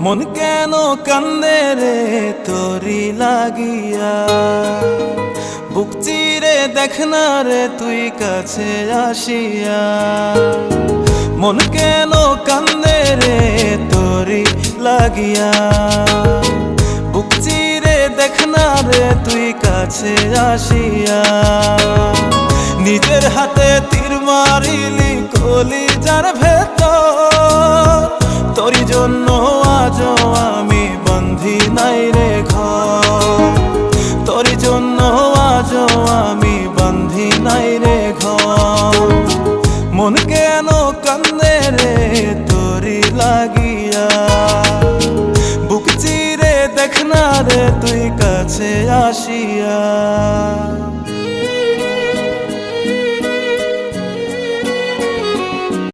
মন কেন কান্দে রে তোরি লাগিয়া, বুক চিরে দেখ না রে তুই কাছে আসিয়া। মন কেন কান্দে রে তোরি লাগিয়া, বুক চিরে দেখ না রে তুই কাছে আসিয়া। নিজের হাতে তীর মারিলি কলিজার ভেতর, তোরি জন্য আজও আমি বন্ধি নাই রে ঘর, তোরি জন্য আজও আমি বন্ধি নাই রে ঘর। মন কেন কান্দে রে তোরি লাগিয়া, বুক চিরে দেখ না রে তুই কাছে আসিয়া।